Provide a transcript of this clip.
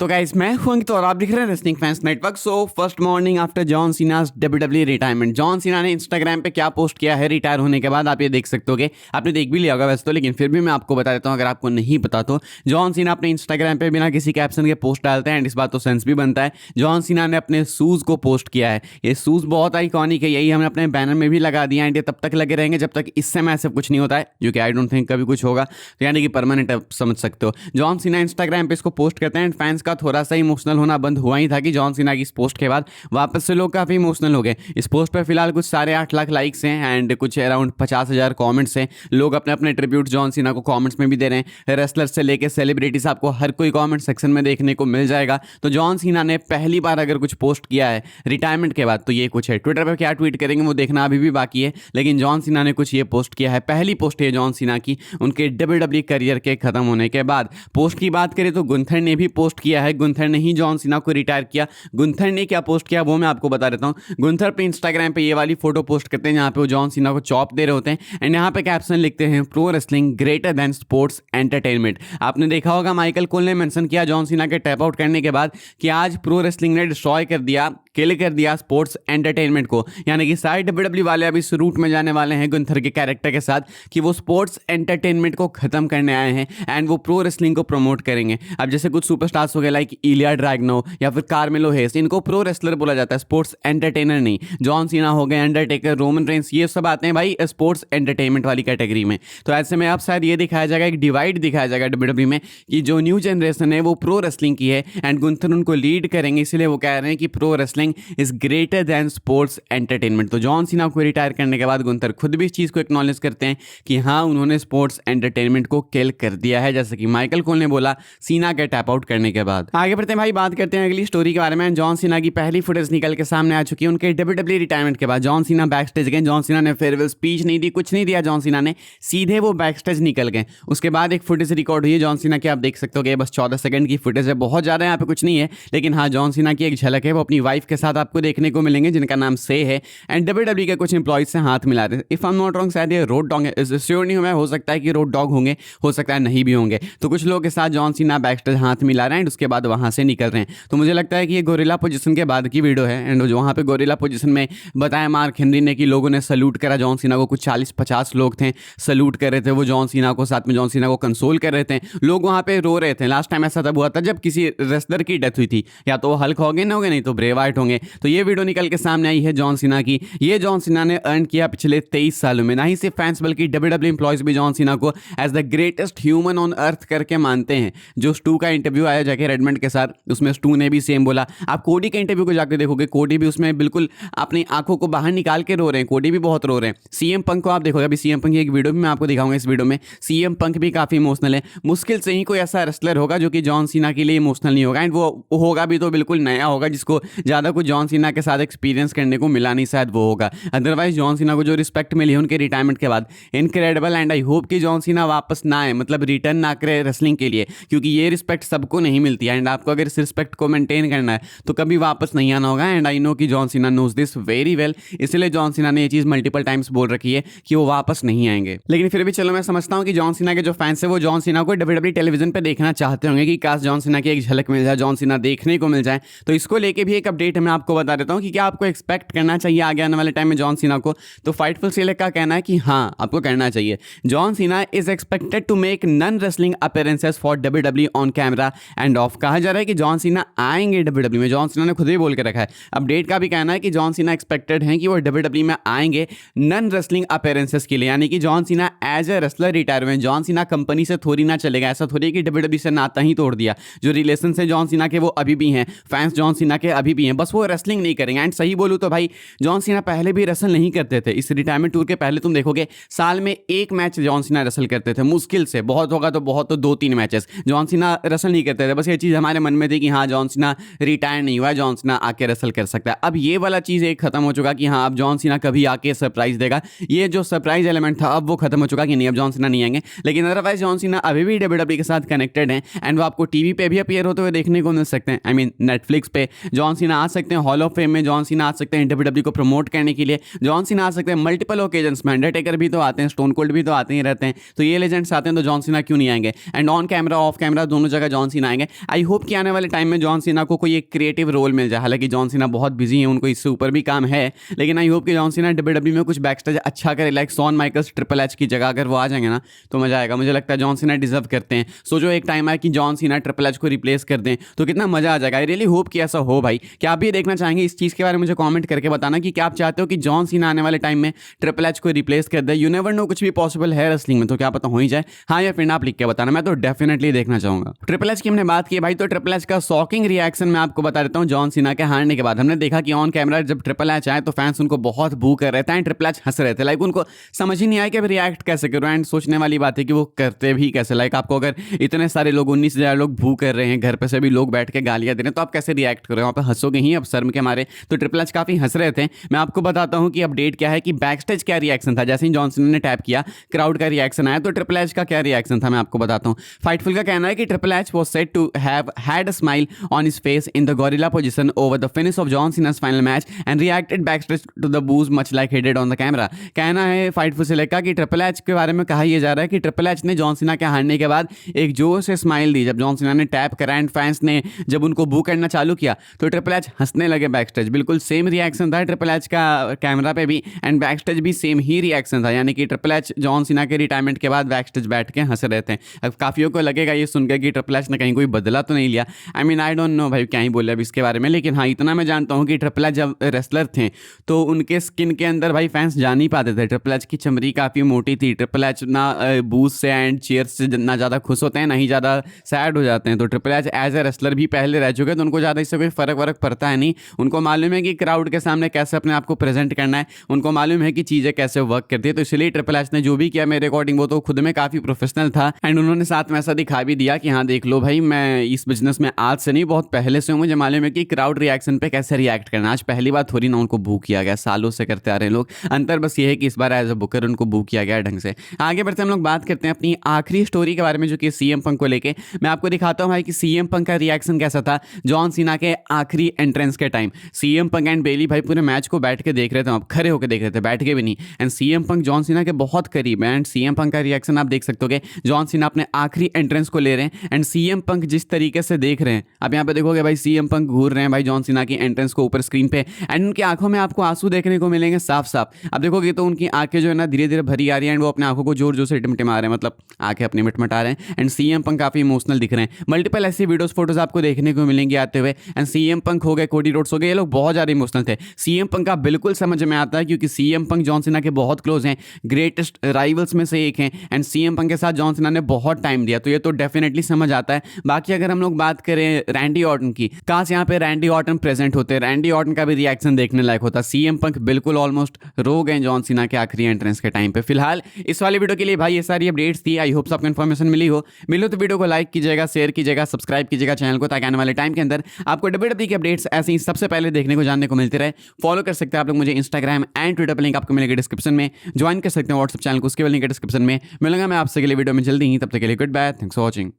तो गाइस मैं हूं अंकित और आप दिख रहे हैं wrestling fans network. So first morning after John Cena's WWE retirement, John Cena ने इंस्टाग्राम पे क्या पोस्ट किया है रिटायर होने के बाद, आप ये देख सकते होगे। आपने देख भी लिया होगा वैसे तो, लेकिन फिर भी मैं आपको बता देता हूं अगर आपको नहीं पता तो। जॉन सीना अपने इंस्टाग्राम पे बिना किसी कैप्शन के पोस्ट डालते हैं एंड इस बात तो सेंस भी बनता है। जॉन सीना ने अपने शूज को पोस्ट किया है। ये शूज बहुत आइकॉनिक है, यही हमने अपने बैनर में भी लगा दिया एंड ये तब तक लगे रहेंगे जब तक इससे मैसेव कुछ नहीं होता है, जो कि आई डोंट थिंक कभी कुछ होगा। तो यानी कि परमानेंट आप समझ सकते हो। जॉन सीना इंस्टाग्राम पे इसको पोस्ट करते हैं एंड फैंस का थोड़ा सा इमोशनल होना बंद हुआ ही था कि जॉन सीना की इस पोस्ट के बाद वापस से लोग काफी इमोशनल हो गए। इस पोस्ट पर फिलहाल कुछ 8.5 लाख लाइक्स हैं एंड कुछ अराउंड 50,000 कमेंट्स हैं। लोग अपने अपने ट्रिब्यूट जॉन सीना को कमेंट्स में भी दे रहे हैं। रेसलर से लेकर सेलिब्रिटीज, आपको हर कोई कमेंट सेक्शन में देखने को मिल जाएगा। तो जॉन सीना ने पहली बार अगर कुछ पोस्ट किया है रिटायरमेंट के बाद तो ये कुछ है। ट्विटर पर क्या ट्वीट करेंगे वो देखना अभी भी बाकी है, लेकिन जॉन सीना ने कुछ ये पोस्ट किया है। पहली पोस्ट है जॉन सीना की उनके डब्ल्यूडब्ल्यूई करियर के खत्म होने के बाद। पोस्ट की बात करें तो गुंथर ने भी पोस्ट किया है। गुंथर ने ही जॉन सीना को रिटायर किया। गुंथर ने क्या पोस्ट किया वो मैं आपको बता देता हूं। गुंथर पे इंस्टाग्राम पे ये वाली फोटो पोस्ट करते हैं जहां पे वो जॉन सीना को चॉप दे रहे होते हैं एंड यहां पे कैप्शन लिखते हैं pro wrestling greater than sports entertainment. आपने देखा होगा माइकल कोल ने मेंशन किया जॉन सीना के टैप आउट करने के बाद कि आज प्रो रेसलिंग ने डिस्ट्रॉय कर दिया, किल कर दिया स्पोर्ट्स एंटरटेनमेंट को। यानी कि सारे डब्ल्यूडब्ल्यूई वाले अब इस रूट में जाने वाले हैं गुंथर के कैरेक्टर के साथ कि वो स्पोर्ट्स एंटरटेनमेंट को खत्म करने आए हैं एंड वो प्रो रेसलिंग को प्रमोट करेंगे। अब जैसे कुछ सुपरस्टार्स हो गए लाइक इलिया ड्रैगनो या फिर कार्मेलो हेस, इनको प्रो रेसलर बोला जाता है, स्पोर्ट्स एंटरटेनर नहीं। जॉन सीना हो गए, अंडरटेकर, रोमन रेंस, ये सब आते हैं भाई स्पोर्ट्स एंटरटेनमेंट वाली कैटेगरी में। तो ऐसे में अब शायद ये दिखाया जाएगा, एक डिवाइड दिखाया जाएगा डब्ल्यूडब्ल्यूई में कि जो न्यू जनरेशन है वो प्रो रेसलिंग की है एंड गुंथर उनको लीड करेंगे। इसलिए वो कह रहे हैं कि pro wrestling is greater than sports entertainment. तो जॉन सीना को रिटायर करने के बाद गुंथर खुद भी इस चीज को एक्नॉलेज करते हैं कि हाँ उन्होंने स्पोर्ट्स एंटरटेनमेंट को किल कर दिया है, जैसे कि माइकल कोल ने बोला सीना के टैप आउट करने के बाद। आगे बढ़ते हैं भाई, बात करते हैं अगली स्टोरी के बारे में। जॉन सीना की पहली फुटेज निकल के सामने आ चुकी है उनके डब्ल्यूडब्ल्यूई रिटायरमेंट के बाद। जॉन सीना बैक स्टेज गए, जॉन सीना ने फेयरवेल स्पीच नहीं दी, कुछ नहीं दिया जॉन सीना ने, सीधे वो बैक स्टेज निकल गए। उसके बाद एक फुटेज रिकॉर्ड हुई है जॉन सीना की, आप देख सकते हो, बस 14 सेकंड की फुटेज है, बहुत ज्यादा यहाँ पे कुछ नहीं है, लेकिन हाँ जॉन सीना की एक झलक है। वो अपनी वाइफ के साथ आपको देखने को मिलेंगे जिनका नाम से है एंड डब्ल्यूडब्ल्यूई के कुछ इंप्लॉइज से हाथ मिला रहे हैं। If I am not wrong शायद ये रोड डॉग है, श्योर नहीं हूं मैं, हो सकता है कि रोड डॉग होंगे, हो सकता है नहीं भी होंगे। तो कुछ लोगों के साथ जॉन सीना बैक स्टेज हाथ मिला रहे हैं एंड उसके बाद वहां से निकल रहे हैं। तो मुझे लगता है कि ये गोरिल्ला पोजीशन के बाद की वीडियो है एंड जो वहाँ पे गोरिल्ला पोजीशन में बताया मार्क हेनरी ने कि लोगों ने सल्यूट करा जॉन सीना को। कुछ 40-50 लोग थे, सल्यूट कर रहे थे वो जॉन सीना को, साथ में जॉन सीना को कंसोल कर रहे थे। लोग वहाँ पे रो रहे थे। लास्ट टाइम ऐसा तब हुआ था जब किसी रेसलर की डेथ हुई थी, या तो वो हल्क होगे ना होंगे, नहीं तो ब्रे वाइट होंगे। तो ये वीडियो निकल के सामने आई है जॉन सीना की। ये जॉन सीना ने अर्न किया पिछले 23 सालों में। ना ही सिर्फ फैंस बल्कि डब्ल्यूडब्ल्यूई एम्प्लॉयज भी जॉन सीना को as the greatest human on earth करके मानते हैं। जो स्टू का इंटरव्यू आया जैके रेडमंड के साथ, उसमें स्टू ने भी सेम बोला। आप कोडी के इंटरव्यू को जाकर देखोगे, कोडी भी उसमें बिल्कुल अपनी आंखों को बाहर निकाल के रो रहे हैं। कोडी भी बहुत रो रहे हैं। सीएम पंक को आप देखोगे, अभी सीएम पंक की एक वीडियो भी मैं आपको दिखाऊंगा। इस वीडियो में सीएम पंक भी काफी इमोशनल है। मुश्किल से ही कोई ऐसा रेसलर होगा जो कि जॉन सीना के लिए इमोशनल नहीं होगा एंड वो होगा भी तो बिल्कुल नया होगा, जिसको ज्यादा कुछ जॉन सीना के साथ एक्सपीरियंस करने को मिला नहीं, शायद वो होगा। अदरवाइज जॉन सीना को जो रिस्पेक्ट मिली है उनके रिटायरमेंट के बाद, इनक्रेडिबल एंड आई होप कि जॉन सीना वापस ना आए, मतलब रिटर्न ना करे रेसलिंग के लिए, क्योंकि ये रिस्पेक्ट सबको नहीं मिलती है एंड आपको अगर इस रिस्पेक्ट को मेंटेन करना है तो कभी वापस नहीं आना होगा। एंड आई नो कि John Cena knows this very well, इसलिए जॉन सीना ने ये चीज मल्टीपल टाइम्स बोल रखी है कि वो वापस नहीं आएंगे। लेकिन फिर भी चलो मैं समझता हूं कि जॉन सीना के जो फैंस है वो जॉन सीना को डब्ल्यूडब्ल्यूई टेलीविजन पे देखना चाहते होंगे कि काश जॉन सीना की एक झलक मिल जाए, जॉन सीना देखने को मिल जाए। तो इसको लेके भी एक अपडेट है, मैं आपको बता देता हूं कि क्या आपको एक्सपेक्ट करना चाहिए आगे आने वाले टाइम में जॉन सीना को। तो फाइटफुल सेलेक्ट का कहना है कि हाँ आपको करना चाहिए। John Cena is expected to make none wrestling appearances for WWE on camera and off. कहा जा रहा है कि जॉन सीना आएंगे डब्ल्यूडब्ल्यूई में, जॉन सीना ने खुद ही बोल के रखा है। अपडेट का भी कहना है कि जॉन सीना एक्सपेक्टेड है कि वो डब्ल्यूडब्ल्यूई में आएंगे नन रेसलिंग अपीयरेंसेस के लिए, यानी कि John Cena as a wrestler retire हुए। जॉन सीना कंपनी से थोड़ी ना चलेगा, ऐसा थोड़ी कि डब्ल्यूडब्ल्यूई से नाता ही तोड़ दिया। जो रिलेशन से जॉन सीना के वो अभी भी हैं, फैंस जॉन सीना के अभी भी हैं, बस वो रेसलिंग नहीं करेंगे। एंड सही बोलूं तो भाई जॉन सीना पहले भी रेसल नहीं करते थे। इस रिटायरमेंट टूर के पहले तुम देखोगे साल में एक मैच जॉन सीना रेसल करते थे, मुश्किल से, बहुत होगा तो बहुत तो 2-3 मैचेस जॉन सीना रेसल नहीं करते थे। बस ये चीज़ हमारे मन में थी कि हाँ जॉन सीना रिटायर नहीं हुआ है, जॉन सीना आके रेसल कर सकता है। अब ये वाला चीज़ एक खत्म हो चुका कि हाँ अब जॉन सीना कभी आके सरप्राइज देगा। ये जो सरप्राइज एलिमेंट था अब वो खत्म हो चुका कि नहीं अब जॉन सीना नहीं आएंगे। लेकिन अदरवाइज जॉन सीना अभी भी डब्ल्यूडब्ल्यूई के साथ कनेक्टेड हैं एंड वो आपको टीवी पे भी अपीयर होते हुए देखने को मिल सकते हैं। आई मीन नेटफ्लिक्स पे जॉन सीना आ सकते हैं, हॉल ऑफ फेम में जॉन सीना आ सकते हैं, डब्ल्यूडब्ल्यूई को प्रमोट करने के लिए जॉन सीना आ सकते हैं। मल्टीपल ओकेजन्स में अंडरटेकर भी तो आते हैं, स्टोन कोल्ड भी तो आते ही रहते हैं। तो ये लेजेंड्स आते हैं तो जॉन सीना क्यों नहीं आएंगे। And on camera off camera दोनों जगह जॉन सीना आएंगे। आई होप कि आने वाले टाइम में जॉन सीना को कोई एक क्रिएटिव रोल मिल जाए। हालांकि जॉन सीना बहुत बिजी है, उनको इससे ऊपर भी काम है, लेकिन आई होप कि जॉन सीना डब्ल्यूडब्ल्यू में कुछ बैकस्टेज अच्छा करे, like Shawn Michaels triple H की जगह अगर वो आ जाएंगे ना तो मजा आएगा। मुझे लगता है जॉन सीना डिजर्व करते हैं। सो जो एक टाइम आया कि जॉन सीना ट्रिपल एच को रिप्लेस कर दें तो कितना मजा आ जाएगा। आई रियली होप कि ऐसा हो भाई। क्या आप भी देखना चाहेंगे? इस चीज़ के बारे में मुझे कमेंट करके बताना कि क्या आप चाहते हो कि जॉन सीना आने वाले टाइम में ट्रिपल एच को रिप्लेस कर दे। यू नेवर नो, कुछ भी पॉसिबल है रेसलिंग में, तो क्या पता हो ही जाए। हाँ या फिर आप लिख के बताना, मैं तो डेफिनेटली देखना चाहूंगा। ट्रिपल एच की हमने बात की भाई, तो ट्रिपल एच का शॉकिंग रिएक्शन मैं आपको बता देता हूँ। जॉन सीना के हारने के बाद हमने देखा कि ऑन कैमरा जब ट्रिपल एच आए तो फैंस उनको बहुत बू कर रहे थे एंड ट्रिपल एच हंस रहे थे। लाइक उनको समझ ही नहीं आया कि अब रिएक्ट कैसे करो। एंड सोचने वाली बात है कि वो करते भी कैसे। लाइक आपको अगर इतने सारे लोग 19,000 लोग बू कर रहे हैं, घर पे से भी लोग बैठ के गालियां दे रहे हैं, तो आप कैसे रिएक्ट करो? वहाँ पे हंसोगे ही अब शर्म के मारे। तो ट्रिपल एच काफी हंस रहे थे। मैं आपको बताता हूँ कि अपडेट क्या है कि बैकस्टेज क्या रिएक्शन था। जैसे ही जॉन सीना ने टैप किया, क्राउड का रिएक्शन आया, तो ट्रिपल एच का क्या रिएक्शन था मैं आपको बताता हूँ। फाइटफुल का कहना है कि triple H was said to have had a smile on his face in the gorilla position over the finish of John Cena's final match and reacted backstage to the boos much like he did on the camera. कहना है Fightful से लेकर कि triple H के बारे में कहा यह जा रहा है कि ट्रिपल एच ने जॉन सीना के हारने के बाद एक जोर से स्माइल दी जब जॉन सीना ने टैप करा एंड फैंस ने जब उनको बू करना चालू किया तो ट्रिपल एच हंसने लगे बैकस्टेज। बिल्कुल सेम रिएक्शन था ट्रिपल एच का कैमरा पे भी एंड बैकस्टेज भी सेम ही रिएक्शन था। यानी कि ट्रिपल एच जॉन सीना के रिटायरमेंट के बाद बैकस्टेज बैठ के हंस रहे थे। अब काफियों को लगेगा ये सुनकर कि ट्रिपल एच ने कहीं कोई बदला तो नहीं लिया। I mean I don't know भाई क्या ही बोले अब इसके बारे में, लेकिन हाँ इतना मैं जानता हूँ कि ट्रिपल एच जब रेसलर थे तो उनके स्किन के अंदर भाई फैंस जा नहीं पाते थे। ट्रिपल एच की चमड़ी काफ़ी मोटी थी। ट्रिपल एच ना बूस्ट से एंड चीयर्स से ना ज़्यादा खुश होते हैं ना ही ज़्यादा सैड हो जाते हैं। तो triple H as a wrestler भी पहले रह चुके, तो उनको ज़्यादा इससे कोई फ़र्क वर्क पड़ता है नहीं। उनको मालूम है कि क्राउड के सामने कैसे अपने आप को प्रेजेंट करना है, उनको मालूम है कि चीज़ें कैसे वर्क करती है। तो इसलिए ट्रिपल एच ने जो भी किया मेरे अकॉर्डिंग वो तो खुद में काफ़ी प्रोफेशनल था एंड उन्होंने साथ में ऐसा दिखा भी दिया कि हाँ देख लो भाई, मैं इस बिजनेस में आज से नहीं बहुत पहले से हूँ, मुझे मालूम है कि क्राउड रिएक्शन पे कैसे रिएक्ट करना। आज पहली बार थोड़ी ना उनको बू किया गया, सालों से करते आ रहे हैं लोग। अंतर बस ये है कि इस बार एज अ बुकर उनको बू किया गया ढंग से। आगे बढ़ते हम लोग बात करते हैं अपनी आखिरी स्टोरी के बारे में जो कि सीएम पंक को लेके। मैं आपको दिखाता हूँ भाई कि सीएम पंक का रिएक्शन कैसा था जॉन सीना के आखिरी एंट्रेंस के टाइम। सीएम पंक एंड बेली भाई पूरे मैच को बैठ के देख रहे थे, आप खड़े होकर देख रहे थे, बैठ के भी नहीं। And CM Punk John Cena के बहुत करीब है एंड सीएम पंक का रिएक्शन आप देख सकते हो। जॉन सीना अपने आखिरी एंट्रेंस को ले रहे हैं एंड सीएम पंक जिस तरीके से देख रहे हैं, अब यहाँ पे देखोगे भाई सीएम पंक घूर रहे हैं भाई जॉन सीना की एंट्रेंस को ऊपर स्क्रीन पे एंड उनकी आंखों में आपको आंसू देखने को मिलेंगे साफ साफ। अब देखोगे तो उनकी आंखें जो है ना धीरे धीरे भरी आ रही है एंड वो अपने आंखों को जोर जोर से टिमटिमा रहे हैं, मतलब आंखें अपनी मिटमटा रहे हैं एंड सीएम पंक काफी इमोशनल दिख रहे हैं। मल्टीपल ऐसी वीडियोस फोटोज आपको देखने को मिलेंगे आते हुए एंड सीएम पंक हो गए, कोडी रोड्स हो गए, ये लोग बहुत ज्यादा इमोशनल थे। सीएम पंक का बिल्कुल समझ में आता है क्योंकि सीएम पंक जॉन सीना के बहुत क्लोज हैं, ग्रेटेस्ट राइवल्स में से एक हैं एंड सीएम पंक के साथ जॉन सीना ने बहुत टाइम दिया, तो ये तो डेफिनेटली समझ आता है। बाकी अगर हम लोग बात करें रैंडी ऑर्टन की, काश यहाँ पे रैंडी ऑर्टन प्रेजेंट होते, रैंडी ऑर्टन का भी रिएक्शन देखने लायक होता। सीएम पंक बिल्कुल ऑलमोस्ट रो गए जॉन सीना के आखिरी एंट्रेंस के टाइम पे। फिलहाल इस वाली वीडियो के लिए भाई ये सारी अपडेट्स थी। आई होप आपको इन्फॉर्मेशन मिली हो तो वीडियो को लाइक कीजिएगा, शेयर कीजिएगा, सब्सक्राइब कीजिएगा चैनल को, ताकि आने वाले टाइम के अंदर आपको डब्ल्यूडब्ल्यूई की अपडेट्स ऐसे ही सबसे पहले देखने को जानने को मिलते रहे। फॉलो कर सकते हैं आप लोग मुझे इंस्टाग्राम एंड ट्विटर पर, लिंक आपको मिलेगा डिस्क्रिप्शन में। ज्वाइन कर सकते हैं व्हाट्सएप चैनल को, उसके लिंक डिस्क्रिप्शन में। मिलूंगा मैं आपसे अगले वीडियो में जल्दी ही, तब तक के लिए goodbye, thanks for watching.